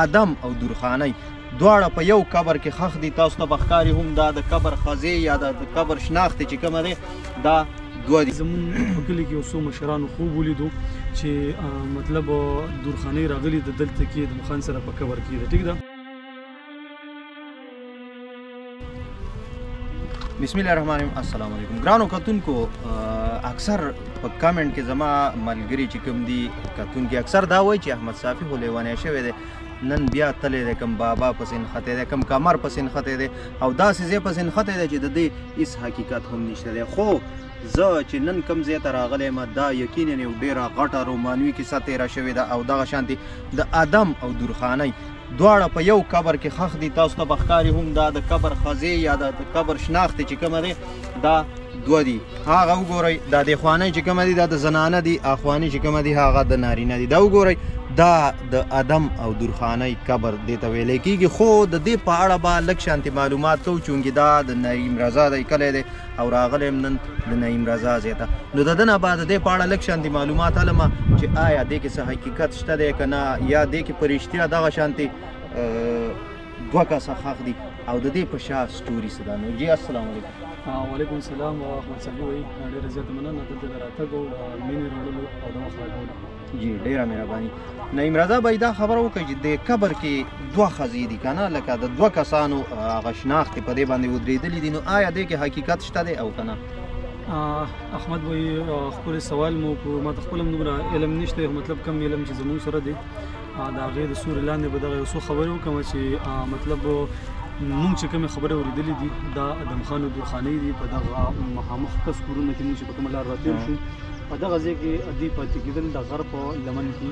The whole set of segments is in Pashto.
ادم او درخانۍ دواړه په یو قبر کې خښ دي. تاسو ته به ښکاري هم دا د قبر خزې یا د قبر شناختې چې کومه دی دا دوه دي. زمونږ په کلي کې یو څو مشرانو خوب ولیدو چې مطلب درخانۍ راغلي د دلته کې د مخان سره په قبر کې ده. ټیک ده. بسم الله الرحمن الرحیم. السلام علیکم ګرانو کتونکو. اکثر په کامنټ کې زما ملګري چې کوم دي کتونکي اکثر دا وایي چې احمد صافي خو لیونی شوی دی، نن بیا تللی دی کم بابا پسې نښتی دی، کم کمر پسې نښتی دی او داسې ځای پسې نښتی دی چې د دې هېڅ حقیقت هم نشته دی. خو زه چې نن کوم ځای ته راغلی یم دا یقینا یو ډېره غټه رومانوي کیسه تېره شوې ده او دغه شانتې د ادم او درخانۍ دواړه په یو قبر کې خښ دي. تاسو ته به ښکاري هم دا د قبر خزې یا د قبر شناختې چې کومه دی دا دوه دي. هغه وګورئ دا د خوانۍ چې کومه دي دا د زنانه دي، اخواني چې کومه دي هغه د نارینه دي. دا وګورئ دا د ادم او درخانۍ قبر دې ته ویلی کېږي. خو د دې په اړه به لږ شانتې معلومات کوو چونکې دا د نعیم رضا دی کلی دی او راغلی یم نن د نعیم رضا ځای ته. نو د ده نه به د دې په اړه لږ شانتې معلومات علمه چې آیا دې کې څه حقیقت شته دی که نه، یا دې کې په رښتیا دغه شانتې دوه کسه خښ دي او د دې په شا سټوري څه ده. نو جی السلام علیکم. وعلیکم السلام. احمد صافي وایي ډېره زیاته مننه دلته د راتګ او مینې راوړلو او د وخت راکولو. جی ډېره مهرباني. نعیم رضا به دا خبره وکړي چې د قبر کې دوه ښځې دي که نه، لکه د دوه کسانو هغه شناختې په دې باندې ودرېدلي دي. نو آیا دې کې حقیقت شته دی او که نه؟ احمد وایي ښکلی سوال مو وکړو. ما ته خپل هم دومره علم نشته، مطلب کم علم چې زموږ سره دی د هغې د سورې لاندې به دغه یو څو خبرې وکړم چې مطلب مونږ چې کومې خبرې اورېدلې دي دا ادم خان او درخانۍ دي. په دغه مخامخ کس کورونه کې مونږ چې په کومه لار راتېر شو په دغه ځای کې دوی پاتې کېدل د غر په لمن کې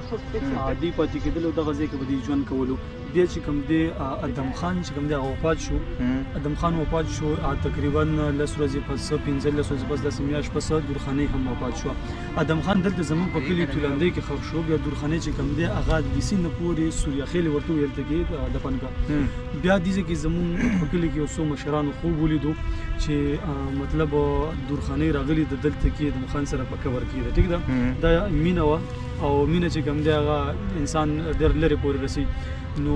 دوی پاتې کېدل او دغه ځای کې به دوی ژوند کولو. بیا چې کوم دی ادم خان چې کوم دی هغه وفات شو. ادم خان وفات شو تقریبا 10 ورځې پس 15 ورځې پس 10 میاشتې پس درخانۍ هم وفات شو. ادم خان دلته زموږ په کلي تولاندۍ کې ښخ شو. بیا درخانۍ چې کوم دی هغه د سیند پورې سوریه خیلې ورته ویل ته کې دفن کړه. بیا دې ځای کې زموږ په کلي کې یو څو مشرانو خوب ولیدو چې مطلب درخانۍ راغلي د دلته کې د مخان سره په قبر کې ده. ټیک ده. دا مینه وه او مینه چې کوم دی هغه انسان ډېر لرې پورې رسي. نو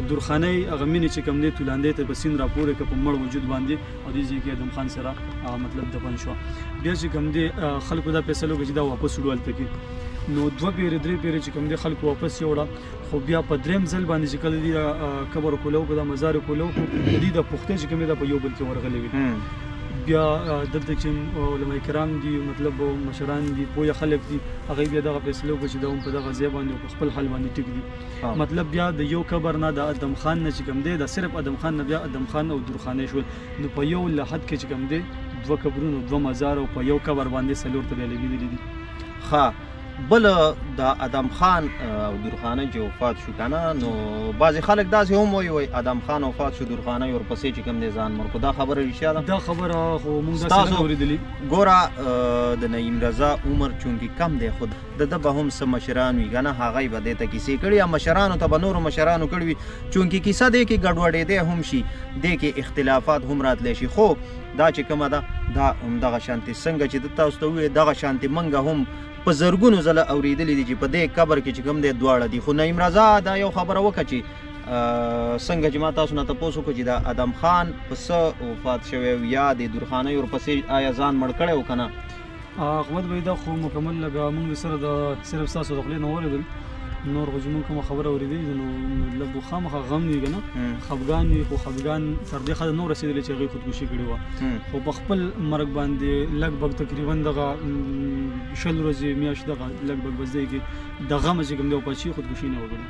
درخانۍ هغه مینې چې کوم دی تولاندۍ ته په سیند راپورې کړه په مړ وجود باندې او دې ځای کې ادم خان سره مطلب دفن شوه. بیا چې کوم دی خلکو دا فیصله وکړه چې دا واپس وړو هلته کې. نو 2 پیرې 3 پیرې چې کوم دی خلکو واپس یوړه. خو بیا په درېیم ځل باندې چې کله دې قبر کولو که دا مزار کولو دې د پختې چې کوم دی دا په یو بل کې ورغلې وي. بیا دلته چې علماء کرام دي مطلب مشران دي پوهه خلک دي هغوی بیا دغه فیصله وکړه چې دا هم په دغه ځای باندې په خپل حال باندې ټیک دي. مطلب بیا د یو قبر نه د ادم خان نه چې کوم دی دا صرف ادم خان نه بیا ادم خان او درخانۍ شول. نو په یو لحد کې چې کوم دی 2 قبرونه 2 مزار او په یو قبر باندې 4 ته بیا لګېدلي دي. ښه بل د ادم خان او درخانۍ چې وفات شو که نه، نو بعضې خلک داسې هم وایي ادم خان وفات شو درخانۍ ورپسې چې کوم دی ځان مړ کړو. دا خبره رښتیا ده؟ دا خبره خو موږ داسې نه اورېدلي. ګوره د نعیم رضا عمر چونکې کم دی خو د ده به هم څه مشران وي که نه، هغوی به دې ته کیسې کړي یا مشرانو ته به نورو مشرانو کړي وي چونکې کیسه دې کې ګډوډېدی هم شي، دې کې اختلافات هم راتلی شي. خو دا چې کومه ده دا همدغه شانتې څنګه چې ده تاسو ته وویل دغه شانتې موږ هم په زرګونو ځله اورېدلي دي چې په دې قبر کې چې کوم دی دواړه دي. خو نعیم رضا دا یو خبره وکړه چې څنګه چې ما تاسو نه تپوس وکړو چې دا ادم خان په څه وفات شوی یا د درخانۍ ورپسې آیا ځان مړ کړی و که نه؟ احمد وایي دا خو مکمل لږه موږ سره د صرف ستاسو د خولې نه واورېدل، نور خو چې موږ کومه خبره اورېدلې نو لږ خامخا غم وي که نه، خفګان وي. خو خفګان تر دې حده نه ورسېدلی چې هغوی خودکشي کړې وه. خو په خپل مرګ باندې لږ بږ تقریبا دغه 20 ورځې میاشت دغه لږ بږ بس دی کې د غمه چې کوم دی وفات شي خودکشي نه وګڼي.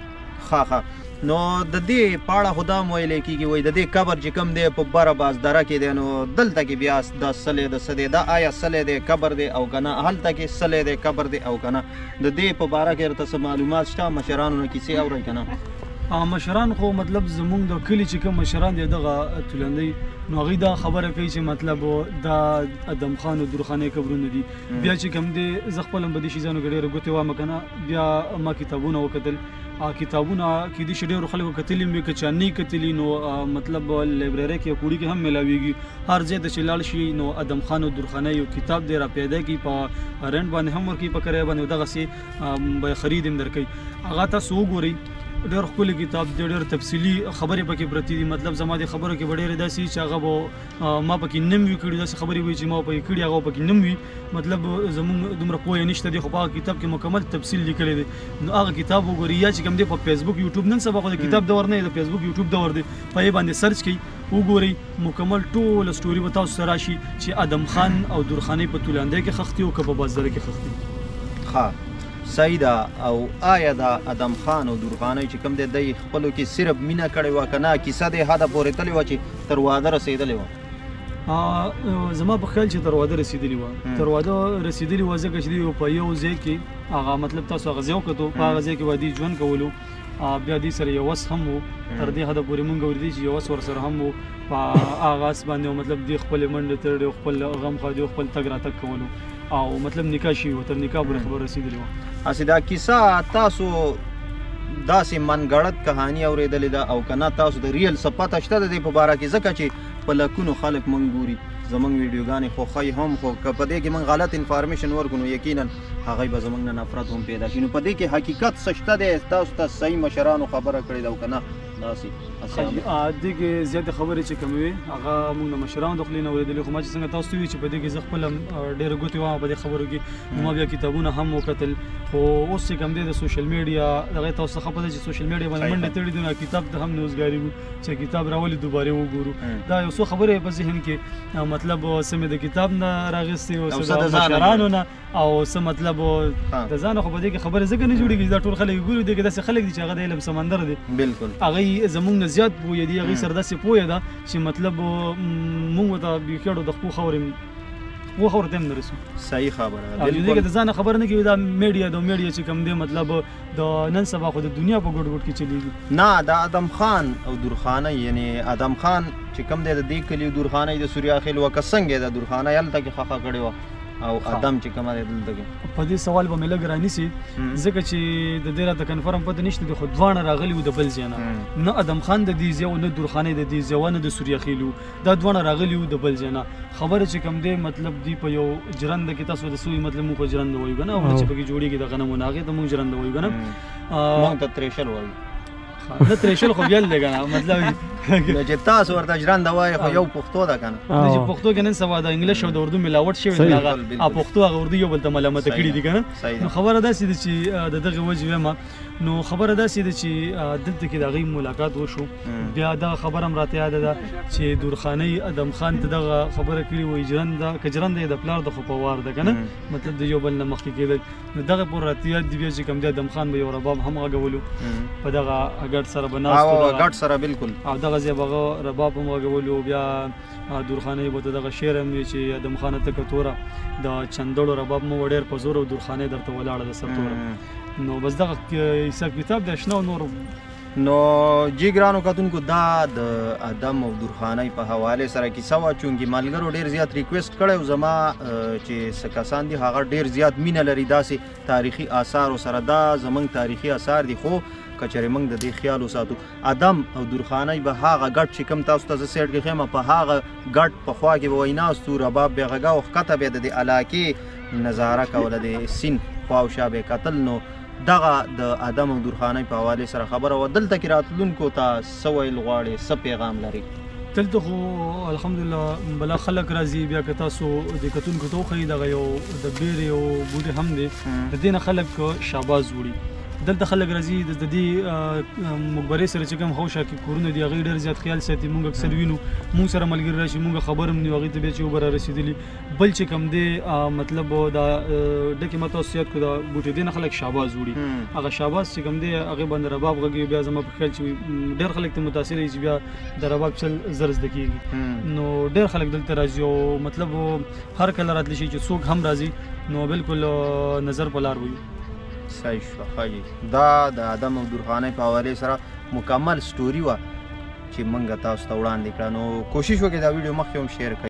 ښه نو د دې په اړه خو دا هم ویلی کېږي وایي د دې قبر چې کوم دی په بره بازدره کې دی، نو دلته کې بیا دا څلی د څه دی دا آیا څلی دی قبر دی او که نه، هلته کې څلی دی قبر دی او که نه، د دې په باره کې درته څه معلومات شته؟ مشرانو نه کیسې اورئ که نه؟ مشران خو مطلب زمونږ د کلي چې کوم مشران دی دغه تولاندۍ نو هغوی دا خبره کوي چې مطلب دا ادم خان او درخانۍ قبرونه دي. بیا چې کوم دی زه خپل هم په دې شیزانو کې ډېرې ګوتې وامه که نه، بیا ما کتابونه وکتل کتابونه کېدای شي ډېرو خلکو کتلي هم وي که چا نه کتلي نو مطلب لایبررۍ کې کوړي کې هم میلاویږي. هر ځای ته چې لاړ شي نو ادم خان او درخانۍ یو کتاب دی را پیدا کړي په رنټ باندې هم ورکوي په کرایه باندې دغسې به خرید هم درکوي. هغه تاسو وګورئ ډېر ښکلی کتاب دی، ډېر تفصیلي خبرې پکې پرتې دي. مطلب زما د خبرو کې به ډېرې داسې چې هغه به ما پکې نه وي کړي، داسې خبرې وي چې ما پکې کړي هغه پکې نه وي. مطلب زمونږ دومره پوهه نشته دی، خو په هغه کتاب کې مکمل تفصیل لیکلی دی. نو هغه کتاب وګورئ، یا چې کوم دی په فیسبوک یوټیوب، نن سبا خو د کتاب دور نه دی، د فیسبوک یوټیوب دور دی، په یې باندې سرچ کړئ وګورئ، مکمل ټوله سټوري به تاسو سره راشي چې ادم خان او درخانۍ په تولیاندۍ کې خښ دي او که په بازدره کې خښ دي. ښه صحیح ده. او آیا د ادم خان او درخانۍ چې کوم دی دی خپلو کې صرف مینه کړې وه که نه کیسه دې حده پورې تللې وه چې تر واده رسېدلې وه؟ زما په خیال چې تر واده رسېدلې وه، تر واده رسېدلې وه ځکه چې دوی په یو ځای کې هغه مطلب تاسو هغه ځای وکتو، په هغه ځای کې به دوی ژوند کولو، بیا دوی سره یو وس هم و، تر دې حده پورې مونږ اورېدي چې یو وس ورسره هم و په هغه اس باندې. مطلب دوی خپلې منډې ترړې، خپل غم خادي، خپل تګ راتګ کولو، او مطلب نکاح شوي و، تر نکاح پورې خبره رسېدلې وه. هسې دا کیسه تاسو داسې منګړت کهاني اورېدلې ده او که نه تاسو د ریل څه پته شته د دې په باره کې؟ ځکه چې په لکونو خلک مونږ ګوري، زمونږ ویډیوګانې خوښوي هم، خو که په دې کې مونږ غلط انفارمیشن ورکړو نو یقینا هغوی به زمونږ نه نفرت هم پیدا شي. نو په دې کې حقیقت څه شته دی؟ تاسو ته صحیح مشرانو خبره کړې ده او که نه داسې؟ دې کې زیاتې خبرې چې کومې وې هغه مونږ د مشرانو د خولې نه اورېدلې، خو ما چې څنګه تاسو ته وویل چې په دې کې زه خپله ډېرې ګوتې وهم په دې خبرو کې، نو ما بیا کتابونه هم وکتل. خو اوس چې کوم دی د سوشل میډیا دغه تاسو ته ښه پته چې سوشل میډیا باندې منډې تړي دي، نو کتاب ته هم نوزګاري وو چې کتاب راولي دوباره وګورو. دا یو څو خبرې په ذهن کې مطلب څه مې د کتاب نه راغستې او څه د مشرانو نه او څه مطلب د ځانه. خو په دې کې خبرې ځکه نه جوړېږي، دا ټول خلک ګوري، دې کې داسې خلک دي چې هغه د علم سمندر دی، بالکل هغوی زمونږ نه زیات پوهه دي، هغوی سره داسې پوهه ده چې مطلب مونږ ته بیخي اړو د خپلو خبرو ته هم نه رسو. صحیح خبره ده. او دې کې د ځانه خبره نه کوي، دا میډیا چې کوم دی مطلب د نن سبا خو د دنیا په ګوټ ګوټ کې چلیږي. نه د ادم خان او درخانۍ، یعنی ادم خان چې کوم دی د دې کلي درخانۍ د سوریا خیل وه، که څنګه د درخانۍ هلته کې خښه کړې وه او ادم چې کومه دی دلته کې؟ په دې سوال به مې لږ رانیسي ځکه چې د دې راته کنفرم پته نشته دی، خو دواړه راغلي وو د بل ځای نه ادم خان د دې ځای و، نه درخانۍ د دې ځای و، نه د سوریا خیل وو، دا دواړه راغلي وو د بل ځای نه. خبره چې کوم دی مطلب دی په یو جرنده کې تاسو د سوی مطلب موږ جرنده وایو که نه، او چې پکې جوړېږي د غنمو نه هغې ته موږ جرنده وایو که نه، موږ ته ترېشل وایو. نه ترېشل خو بیل دی که نه، مطلب چې تاسو ورته ژرنده وایئ خو یو پښتو ده که نه، چې پښتو کې نن سبا د انګلیش او د اردو ملاوټ شوی دی، هغه پښتو هغه اردو یو بل ته ملامته کړي دي که نه. نو خبره داسې ده چې د دغې وجې وایم، نو خبره داسې ده چې دلته کې د هغوی ملاقات وشو. بیا دغه خبره هم راته یاده ده چې درخانۍ ادم خان ته دغه خبره کړې وایي جرنده، که جرنده یې د پلار د خو په وار ده که نه، مطلب د یو بل نه مخکې کېدل. نو دغه پورې راته یاد دي. بیا چې کوم دی ادم خان به یو رباب هم غږولو په دغه ګډ سره به ناست و، ګډ سره بالکل، او دغه ځای به هغه رباب هم غږولو. بیا درخانۍ به ته دغه شعر هم وي چې ادم خانه ته که توره د چندړو رباب مو ډېر په زور او درخانۍ درته ولاړه ده سرتوره. نو بس دغه حساب کتاب د اشنا او نور. نو جی ګرانو کتونکو دا د ادم او درخانۍ په حواله سره کیسه وه، چونکې ملګرو ډېر زیات ریکویسټ کړی و زما چې څه کسان دي هغه ډېر زیات مینه لري داسې تاریخي آثارو سره. دا زموږ تاریخي آثار دي، خو که چېرې موږ د دې خیال وساتو ادم او درخانۍ به هغه ګډ چې کوم تاسو ته زه سیټ کې ښیم په هغه ګډ په خوا کې به وایي ناست وو، رباب به یې غږه او ښکته به یې د دې علاقې نظاره کوله، د سیند خوا او شا به یې کتل. نو دغه د ادم او درخانۍ په حوالې سره خبره وه. دلته کې راتلونکو ته څه ویل غواړې، څه پیغام لري؟ دلته خو الحمدلله بلا خلک راځي. بیا که تاسو د کتونکو ته وښیي دغه یو د بیرې یو بوټی هم دی، د دې نه خلک شاباز وړي. دلته خلک راځي د دې مقبرې سره چې کوم حوشا کې کورونه دي هغوی ډېر زیات خیال ساتي. موږ اکثر وینو موږ سره ملګري راشي، موږ خبر هم نه یو هغوی ته بیا چې اوبه را رسېدلي. بل چې کوم دی مطلب دا ډکې ما تاسو یاد کړو دا بوټي دې نه خلک شاباز وړي. هغه شاباز چې کوم دی هغې باندې رباب غږوي. بیا زما په خیال چې ډېر خلک ته متاثر وي چې بیا د رباب چل زر زده کېږي. نو ډېر خلک دلته راځي او مطلب هر کله راتلی شي چې څوک هم راځي نو بالکل نظر په لار وي. صحیح شوه. ښایي دا د ادم او درخانۍ په حوالې سره مکمل سټوري وه چې موږ تاسو ته وړاندې کړه. نو کوشش وکړئ دا ویډیو مخکې هم شیر کړئ.